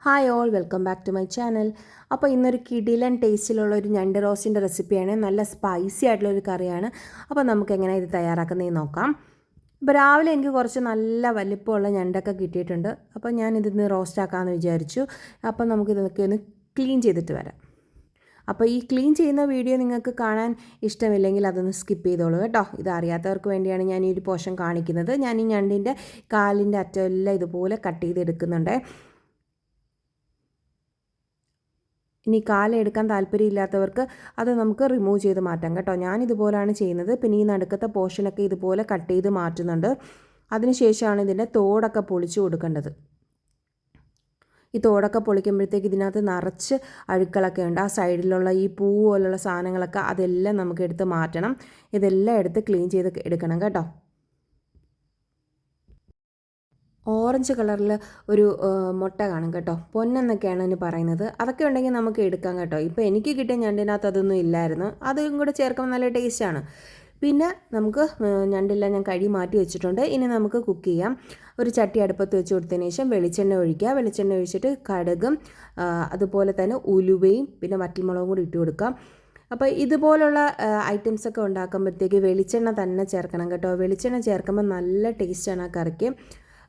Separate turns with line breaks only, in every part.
Hi all, welcome back to my channel. അപ്പോൾ ഇന്നൊരു കിടിലൻ ടേസ്റ്റിലുള്ള ഒരു ഞണ്ട് റോസ്റ്റിൻ്റെ റെസിപ്പിയാണ്. നല്ല സ്പൈസി ആയിട്ടുള്ളൊരു കറിയാണ്. അപ്പോൾ നമുക്ക് എങ്ങനെ ഇത് തയ്യാറാക്കുന്നതെന്ന് നോക്കാം. ഇപ്പോൾ രാവിലെ എനിക്ക് കുറച്ച് നല്ല വലിപ്പമുള്ള ഞണ്ടൊക്കെ കിട്ടിയിട്ടുണ്ട്. അപ്പോൾ ഞാൻ ഇതിന്ന് റോസ്റ്റ് ആക്കാമെന്ന് വിചാരിച്ചു. അപ്പോൾ നമുക്കിതൊക്കെ ഒന്ന് ക്ലീൻ ചെയ്തിട്ട് വരാം. അപ്പോൾ ഈ ക്ലീൻ ചെയ്യുന്ന വീഡിയോ നിങ്ങൾക്ക് കാണാൻ ഇഷ്ടമില്ലെങ്കിൽ അതൊന്ന് സ്കിപ്പ് ചെയ്തോളൂ കേട്ടോ. ഇത് അറിയാത്തവർക്ക് വേണ്ടിയാണ് ഞാൻ ഈ ഒരു പോർഷൻ കാണിക്കുന്നത്. ഞാൻ ഈ ഞണ്ടിൻ്റെ കാലിൻ്റെ അറ്റമെല്ലാം ഇതുപോലെ കട്ട് ചെയ്തെടുക്കുന്നുണ്ട്. ഇനി കാലെടുക്കാൻ താല്പര്യമില്ലാത്തവർക്ക് അത് നമുക്ക് റിമൂവ് ചെയ്ത് മാറ്റാം കേട്ടോ. ഞാനിതുപോലെയാണ് ചെയ്യുന്നത്. പിന്നെ ഈ നടുക്കത്തെ പോർഷനൊക്കെ ഇതുപോലെ കട്ട് ചെയ്ത് മാറ്റുന്നുണ്ട്. അതിനുശേഷമാണ് ഇതിൻ്റെ തോടൊക്കെ പൊളിച്ചു കൊടുക്കേണ്ടത്. ഈ തോടൊക്കെ പൊളിക്കുമ്പോഴത്തേക്ക് ഇതിനകത്ത് നിറച്ച് അഴുക്കളൊക്കെ ഉണ്ട്. ആ സൈഡിലുള്ള ഈ പൂ പോലുള്ള സാധനങ്ങളൊക്കെ അതെല്ലാം നമുക്ക് എടുത്ത് മാറ്റണം. ഇതെല്ലാം എടുത്ത് ക്ലീൻ ചെയ്ത് എടുക്കണം കേട്ടോ. ഓറഞ്ച് കളറിൽ ഒരു മുട്ട കാണും കേട്ടോ. പൊന്നെന്നൊക്കെയാണ് അതിന് പറയുന്നത്. അതൊക്കെ ഉണ്ടെങ്കിൽ നമുക്ക് എടുക്കാം കേട്ടോ. ഇപ്പോൾ എനിക്ക് കിട്ടിയ ഞണ്ടിനകത്ത് അതൊന്നും ഇല്ലായിരുന്നു. അതും കൂടെ ചേർക്കുമ്പോൾ നല്ല ടേസ്റ്റാണ്. പിന്നെ നമുക്ക് ഞണ്ടെല്ലാം ഞാൻ കഴുകി മാറ്റി വെച്ചിട്ടുണ്ട്. ഇനി നമുക്ക് കുക്ക് ചെയ്യാം. ഒരു ചട്ടി അടുപ്പത്ത് വെച്ച് കൊടുത്തതിന് ശേഷം വെളിച്ചെണ്ണ ഒഴിക്കുക. വെളിച്ചെണ്ണ ഒഴിച്ചിട്ട് കടുകും അതുപോലെ തന്നെ ഉലുവയും പിന്നെ വറ്റൽമുളകും കൂടി ഇട്ട് കൊടുക്കാം. അപ്പോൾ ഇതുപോലുള്ള ഐറ്റംസൊക്കെ ഉണ്ടാക്കുമ്പോഴത്തേക്ക് വെളിച്ചെണ്ണ തന്നെ ചേർക്കണം കേട്ടോ. വെളിച്ചെണ്ണ ചേർക്കുമ്പോൾ നല്ല ടേസ്റ്റാണ് ആ കറിക്ക്.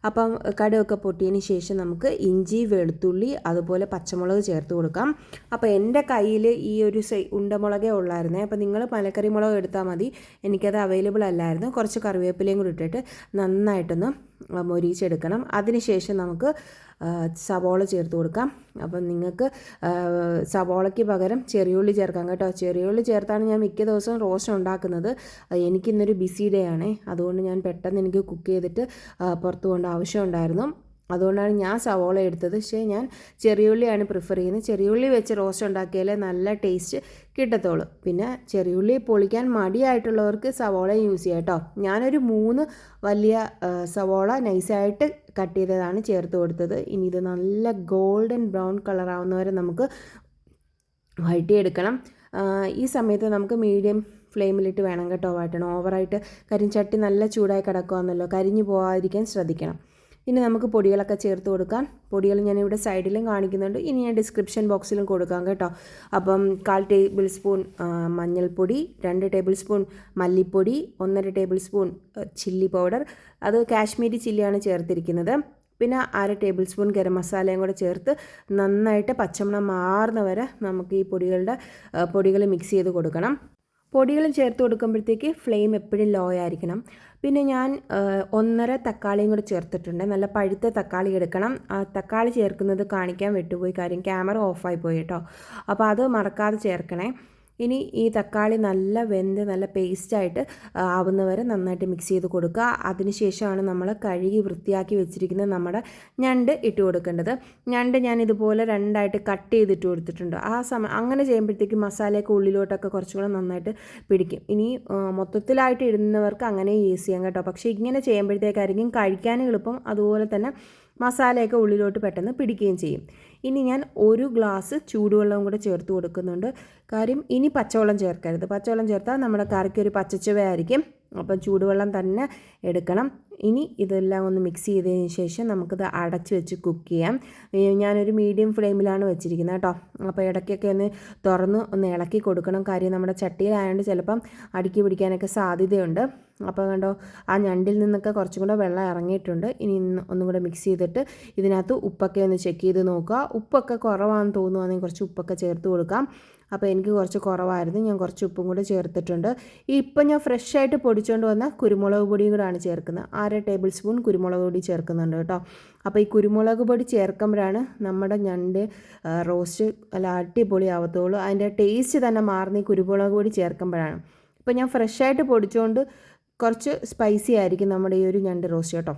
അപ്പം കടുകൊക്കെ പൊട്ടിയതിന് ശേഷം നമുക്ക് ഇഞ്ചി, വെളുത്തുള്ളി അതുപോലെ പച്ചമുളക് ചേർത്ത് കൊടുക്കാം. അപ്പോൾ എൻ്റെ കയ്യിൽ ഈ ഒരു ഉണ്ടമുളകേ ഉള്ളായിരുന്നേ. അപ്പോൾ നിങ്ങൾ മലക്കറി മുളക് എടുത്താൽ മതി. എനിക്കത് അവൈലബിൾ അല്ലായിരുന്നു. കുറച്ച് കറിവേപ്പിലയും കൂടി ഇട്ടിട്ട് നന്നായിട്ടൊന്ന് മൊരിയിച്ചെടുക്കണം. അതിനുശേഷം നമുക്ക് സവോള ചേർത്ത് കൊടുക്കാം. അപ്പം നിങ്ങൾക്ക് സവോളയ്ക്ക് പകരം ചെറിയുള്ളി ചേർക്കാം കേട്ടോ. ചെറിയുള്ളി ചേർത്താണ് ഞാൻ മിക്ക ദിവസവും റോസ്റ്റ് ഉണ്ടാക്കുന്നത്. എനിക്കിന്നൊരു ബിസി ഡേ ആണേ. അതുകൊണ്ട് ഞാൻ പെട്ടെന്ന് എനിക്ക് കുക്ക് ചെയ്തിട്ട് പുറത്ത് പോകേണ്ട ആവശ്യമുണ്ടായിരുന്നു. അതുകൊണ്ടാണ് ഞാൻ സവോള എടുത്തത്. പക്ഷേ ഞാൻ ചെറിയുള്ളിയാണ് പ്രിഫർ ചെയ്യുന്നത്. ചെറിയുള്ളി വെച്ച് റോസ്റ്റ് ഉണ്ടാക്കിയാലേ നല്ല ടേസ്റ്റ് കിട്ടത്തുള്ളൂ. പിന്നെ ചെറിയുള്ളി പൊളിക്കാൻ മടിയായിട്ടുള്ളവർക്ക് സവോള യൂസ് ചെയ്യാം കേട്ടോ. ഞാനൊരു 3 വലിയ സവോള നൈസായിട്ട് കട്ട് ചെയ്തതാണ് ചേർത്ത് കൊടുത്തത്. ഇനി ഇത് നല്ല ഗോൾഡൻ ബ്രൗൺ കളറാവുന്നവരെ നമുക്ക് വഴറ്റിയെടുക്കണം. ഈ സമയത്ത് നമുക്ക് മീഡിയം ഫ്ലെയിമിലിട്ട് വേണം കേട്ടോ വഴറ്റണം. ഓവറായിട്ട് കരിഞ്ചട്ടി നല്ല ചൂടായി കിടക്കുകയെന്നല്ലോ, കരിഞ്ഞു പോകാതിരിക്കാൻ ശ്രദ്ധിക്കണം. ഇനി നമുക്ക് പൊടികളൊക്കെ ചേർത്ത് കൊടുക്കാം. പൊടികൾ ഞാനിവിടെ സൈഡിലും കാണിക്കുന്നുണ്ട്. ഇനി ഞാൻ ഡിസ്ക്രിപ്ഷൻ ബോക്സിലും കൊടുക്കാം കേട്ടോ. അപ്പം 1/4 ടേബിൾ സ്പൂൺ മഞ്ഞൾപ്പൊടി, 2 ടേബിൾ സ്പൂൺ മല്ലിപ്പൊടി, 1.5 ടേബിൾ സ്പൂൺ ചില്ലി പൗഡർ, അത് കാശ്മീരി ചില്ലിയാണ് ചേർത്തിരിക്കുന്നത്. പിന്നെ 1/2 ടേബിൾ സ്പൂൺ ഗരം മസാലയും കൂടെ ചേർത്ത് നന്നായിട്ട് പച്ചമണം മാറുന്ന വരെ നമുക്ക് ഈ പൊടികൾ മിക്സ് ചെയ്ത് കൊടുക്കണം. പൊടികൾ ചേർത്ത് കൊടുക്കുമ്പോഴത്തേക്ക് ഫ്ലെയിം എപ്പോഴും ലോ ആയിരിക്കണം. പിന്നെ ഞാൻ 1.5 തക്കാളിയും കൂടെ ചേർത്തിട്ടുണ്ട്. നല്ല പഴുത്ത തക്കാളി എടുക്കണം. ആ തക്കാളി ചേർക്കുന്നത് കാണിക്കാൻ വിട്ടുപോയി, കാര്യം ക്യാമറ ഓഫായി പോയി കേട്ടോ. അപ്പോൾ അത് മറക്കാതെ ചേർക്കണേ. ഇനി ഈ തക്കാളി നല്ല വെന്ത് നല്ല പേസ്റ്റായിട്ട് ആവുന്നവരെ നന്നായിട്ട് മിക്സ് ചെയ്ത് കൊടുക്കുക. അതിനുശേഷമാണ് നമ്മൾ കഴുകി വൃത്തിയാക്കി വെച്ചിരിക്കുന്ന നമ്മുടെ ഞണ്ട് ഇട്ട് കൊടുക്കേണ്ടത്. ഞണ്ട് ഞാൻ ഇതുപോലെ 2ആയിട്ട് കട്ട് ചെയ്തിട്ട് കൊടുത്തിട്ടുണ്ട്. അങ്ങനെ ചെയ്യുമ്പോഴത്തേക്ക് മസാലയൊക്കെ ഉള്ളിലോട്ടൊക്കെ കുറച്ചും കൂടെ നന്നായിട്ട് പിടിക്കും. ഇനി മൊത്തത്തിലായിട്ട് ഇടുന്നവർക്ക് അങ്ങനെ യൂസ് ചെയ്യാം കേട്ടോ. പക്ഷേ ഇങ്ങനെ ചെയ്യുമ്പോഴത്തേക്കായിരിക്കും കഴിക്കാനും എളുപ്പം, അതുപോലെ തന്നെ മസാലയൊക്കെ ഉള്ളിലോട്ട് പെട്ടെന്ന് പിടിക്കുകയും ചെയ്യും. ഇനി ഞാൻ 1 ഗ്ലാസ് ചൂടുവെള്ളവും കൂടെ ചേർത്ത് കൊടുക്കുന്നുണ്ട്. കാര്യം ഇനി പച്ചവെള്ളം ചേർക്കരുത്. പച്ചവെള്ളം ചേർത്താൽ നമ്മുടെ കറിക്ക് ഒരു പച്ചച്ചുവയായിരിക്കും. അപ്പം ചൂടുവെള്ളം തന്നെ എടുക്കണം. ഇനി ഇതെല്ലാം ഒന്ന് മിക്സ് ചെയ്തതിന് ശേഷം നമുക്കിത് അടച്ച് വെച്ച് കുക്ക് ചെയ്യാം. ഞാനൊരു മീഡിയം ഫ്ലെയിമിലാണ് വെച്ചിരിക്കുന്നത് കേട്ടോ. അപ്പോൾ ഇടയ്ക്കൊക്കെ ഒന്ന് ഇളക്കി കൊടുക്കണം. കാര്യം നമ്മുടെ ചട്ടിയിലായതുകൊണ്ട് ചിലപ്പം അടുക്കി പിടിക്കാനൊക്കെ സാധ്യതയുണ്ട്. അപ്പോൾ കണ്ടോ, ആ ഞണ്ടിൽ നിന്നൊക്കെ കുറച്ചും കൂടെ വെള്ളം ഇറങ്ങിയിട്ടുണ്ട്. ഇനി ഒന്നും കൂടെ മിക്സ് ചെയ്തിട്ട് ഇതിനകത്ത് ഉപ്പൊക്കെ ഒന്ന് ചെക്ക് ചെയ്ത് നോക്കുക. ഉപ്പൊക്കെ കുറവാണെന്ന് തോന്നുവാണെങ്കിൽ കുറച്ച് ഉപ്പൊക്കെ ചേർത്ത് കൊടുക്കാം. അപ്പോൾ എനിക്ക് കുറച്ച് കുറവായിരുന്നു, ഞാൻ കുറച്ച് ഉപ്പും കൂടെ ചേർത്തിട്ടുണ്ട്. ഇപ്പം ഞാൻ ഫ്രഷായിട്ട് പൊടിച്ചുകൊണ്ട് വന്ന കുരുമുളക് പൊടിയും കൂടെയാണ് ചേർക്കുന്നത്. 1/2 ടേബിൾ സ്പൂൺ കുരുമുളക് പൊടി ചേർക്കുന്നുണ്ട് കേട്ടോ. അപ്പോൾ ഈ കുരുമുളക് പൊടി ചേർക്കുമ്പോഴാണ് നമ്മുടെ ഞണ്ട് റോസ്റ്റ് നല്ല അടിപൊളി ആവത്തുള്ളൂ. അതിൻ്റെ ടേസ്റ്റ് തന്നെ മാറുന്ന ഈ കുരുമുളക് പൊടി ചേർക്കുമ്പോഴാണ്. ഇപ്പോൾ ഞാൻ ഫ്രഷായിട്ട് പൊടിച്ചുകൊണ്ട് കുറച്ച് സ്പൈസി ആയിരിക്കും നമ്മുടെ ഈ ഒരു ഞണ്ട് റോസ്റ്റ് കേട്ടോ.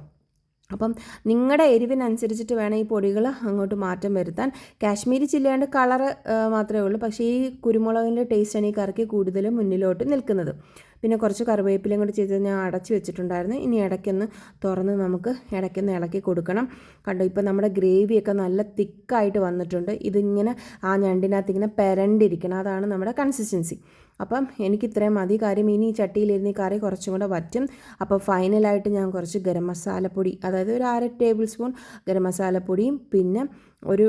അപ്പം നിങ്ങളുടെ എരിവിനനുസരിച്ചിട്ട് വേണം ഈ പൊടികൾ അങ്ങോട്ട് മാറ്റം വരുത്താൻ. കാശ്മീരി ചില്ലിയാണ്ട് കളറ് മാത്രമേ ഉള്ളൂ, പക്ഷേ ഈ കുരുമുളകിൻ്റെ ടേസ്റ്റാണ് ഈ കറിക്ക് കൂടുതലും മുന്നിലോട്ട് നിൽക്കുന്നത്. പിന്നെ കുറച്ച് കറിവേപ്പിലയും കൂടി ചെയ്ത് ഞാൻ അടച്ച് വെച്ചിട്ടുണ്ടായിരുന്നു. ഇനി ഇടയ്ക്കൊന്ന് തുറന്ന് നമുക്ക് ഇടയ്ക്കൊന്ന് ഇളക്കി കൊടുക്കണം. കണ്ടോ, ഇപ്പോൾ നമ്മുടെ ഗ്രേവിയൊക്കെ നല്ല തിക്കായിട്ട് വന്നിട്ടുണ്ട്. ഇതിങ്ങനെ ആ ഞണ്ടിനകത്ത് ഇങ്ങനെ പെരണ്ടിരിക്കണം, അതാണ് നമ്മുടെ കൺസിസ്റ്റൻസി. അപ്പം എനിക്ക് ഇത്രയും മതി. കാര്യം ഇനി ഈ ചട്ടിയിലിരുന്ന് ഈ കറി കുറച്ചും കൂടെ വറ്റും. അപ്പോൾ ഫൈനലായിട്ട് ഞാൻ കുറച്ച് ഗരം മസാലപ്പൊടി, അതായത് ഒരു 1/2 ടേബിൾ സ്പൂൺ ഗരം മസാലപ്പൊടിയും പിന്നെ ഒരു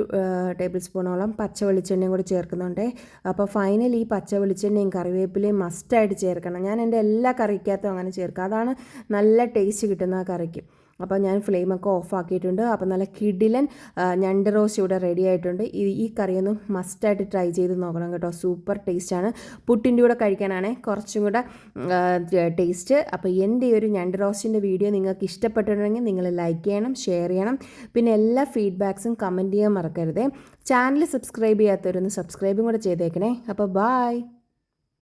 ടേബിൾ സ്പൂണോളം പച്ച വെളിച്ചെണ്ണയും കൂടി ചേർക്കുന്നുണ്ട്. അപ്പോൾ ഫൈനലി ഈ പച്ച വെളിച്ചെണ്ണയും കറിവേപ്പിലയും മസ്റ്റായിട്ട് ചേർക്കണം. ഞാൻ എൻ്റെ എല്ലാ കറിക്കകത്തും അങ്ങനെ ചേർക്കുക. അതാണ് നല്ല ടേസ്റ്റ് കിട്ടുന്ന ആ കറിക്ക്. അപ്പോൾ ഞാൻ ഫ്ലെയിമൊക്കെ ഓഫ് ആക്കിയിട്ടുണ്ട്. അപ്പോൾ നല്ല കിടിലൻ ഞണ്ട് റോസ്റ്റ് ഇവിടെ റെഡി ആയിട്ടുണ്ട്. ഈ കറിയൊന്നും മസ്റ്റായിട്ട് ട്രൈ ചെയ്ത് നോക്കണം കേട്ടോ. സൂപ്പർ ടേസ്റ്റാണ്. പുട്ടിൻ്റെ കൂടെ കഴിക്കാനാണ് കുറച്ചും കൂടെ ടേസ്റ്റ്. അപ്പോൾ എൻ്റെ ഈ ഒരു ഞണ്ട് റോസ്റ്റിൻ്റെ വീഡിയോ നിങ്ങൾക്ക് ഇഷ്ടപ്പെട്ടിട്ടുണ്ടെങ്കിൽ നിങ്ങൾ ലൈക്ക് ചെയ്യണം, ഷെയർ ചെയ്യണം. പിന്നെ എല്ലാ ഫീഡ്ബാക്സും കമൻറ്റ് ചെയ്യാൻ മറക്കരുത്. ചാനൽ സബ്സ്ക്രൈബ് ചെയ്യാത്തവരൊന്ന് സബ്സ്ക്രൈബും കൂടെ ചെയ്തേക്കണേ. അപ്പോൾ ബായ്.